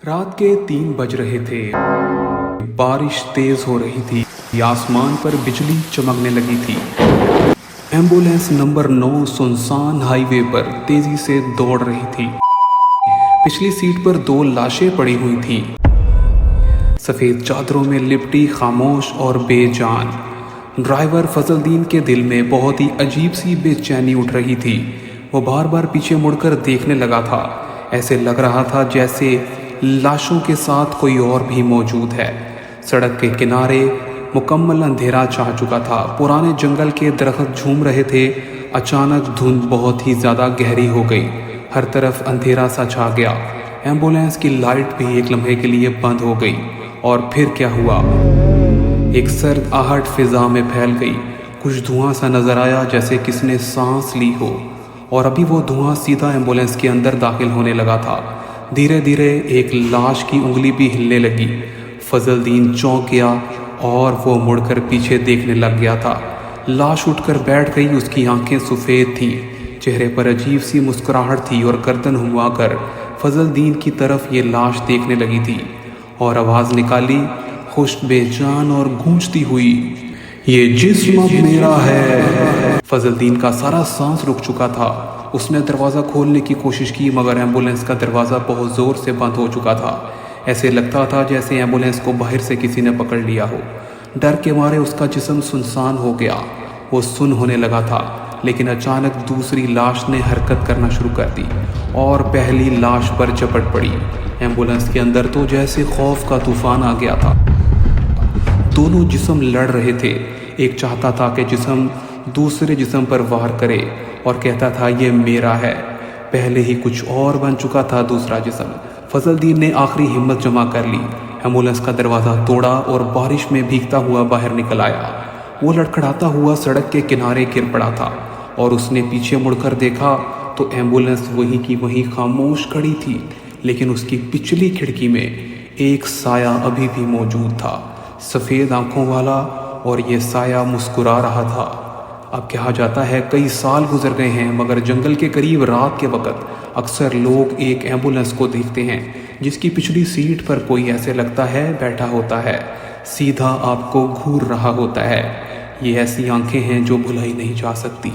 رات کے 3 بج رہے تھے۔ بارش تیز ہو رہی تھی، آسمان پر بجلی چمکنے لگی تھی۔ ایمبولینس نمبر 9 سنسان ہائی وے پر تیزی سے دوڑ رہی تھی۔ پچھلی سیٹ پر 2 لاشیں پڑی ہوئی تھیں، سفید چادروں میں لپٹی، خاموش اور بے جان۔ ڈرائیور فضل الدین کے دل میں بہت ہی عجیب سی بے چینی اٹھ رہی تھی۔ وہ بار بار پیچھے مڑ کر دیکھنے لگا تھا، ایسے لگ رہا تھا جیسے لاشوں کے ساتھ کوئی اور بھی موجود ہے۔ سڑک کے کنارے مکمل اندھیرا چھا چکا تھا، پرانے جنگل کے درخت جھوم رہے تھے۔ اچانک دھند بہت ہی زیادہ گہری ہو گئی، ہر طرف اندھیرا سا چھا گیا۔ ایمبولینس کی لائٹ بھی ایک لمحے کے لیے بند ہو گئی، اور پھر کیا ہوا؟ ایک سرد آہٹ فضا میں پھیل گئی، کچھ دھواں سا نظر آیا جیسے کس نے سانس لی ہو، اور ابھی وہ دھواں سیدھا ایمبولینس کے اندر داخل ہونے لگا تھا۔ دھیرے دھیرے ایک لاش کی انگلی بھی ہلنے لگی۔ فضل الدین چونک گیا اور وہ مڑ کر پیچھے دیکھنے لگ گیا تھا۔ لاش اٹھ کر بیٹھ گئی، اس کی آنکھیں سفید تھیں، چہرے پر عجیب سی مسکراہٹ تھی، اور گردن ہوا کر فضل الدین کی طرف یہ لاش دیکھنے لگی تھی، اور آواز نکالی، خشک، بے جان اور گونجتی ہوئی، یہ جسم اب میرا ہے۔ فضل الدین کا سارا سانس رک چکا تھا۔ اس نے دروازہ کھولنے کی کوشش کی، مگر ایمبولینس کا دروازہ بہت زور سے بند ہو چکا تھا۔ ایسے لگتا تھا جیسے ایمبولینس کو باہر سے کسی نے پکڑ لیا ہو۔ ڈر کے مارے اس کا جسم سنسان ہو گیا، وہ سن ہونے لگا تھا۔ لیکن اچانک دوسری لاش نے حرکت کرنا شروع کر دی، اور پہلی لاش پر جھپٹ پڑی۔ ایمبولینس کے اندر تو جیسے خوف کا طوفان آ گیا تھا۔ دونوں جسم لڑ رہے تھے، ایک چاہتا تھا کہ جسم دوسرے جسم پر وار کرے، اور کہتا تھا یہ میرا ہے۔ پہلے ہی کچھ اور بن چکا تھا دوسرا جسم۔ فضل الدین نے آخری ہمت جمع کر لی، ایمبولینس کا دروازہ توڑا اور بارش میں بھیگتا ہوا باہر نکل آیا۔ وہ لڑکھڑاتا ہوا سڑک کے کنارے گر پڑا تھا، اور اس نے پیچھے مڑ کر دیکھا تو ایمبولینس وہی کی وہی خاموش کھڑی تھی، لیکن اس کی پچھلی کھڑکی میں ایک سایہ ابھی بھی موجود تھا، سفید آنکھوں والا، اور یہ سایہ مسکرا رہا تھا۔ اب کہا جاتا ہے کئی سال گزر گئے ہیں، مگر جنگل کے قریب رات کے وقت اکثر لوگ ایک ایمبولینس کو دیکھتے ہیں جس کی پچھلی سیٹ پر کوئی ایسے لگتا ہے بیٹھا ہوتا ہے، سیدھا آپ کو گھور رہا ہوتا ہے۔ یہ ایسی آنکھیں ہیں جو بھلائی نہیں جا سکتی۔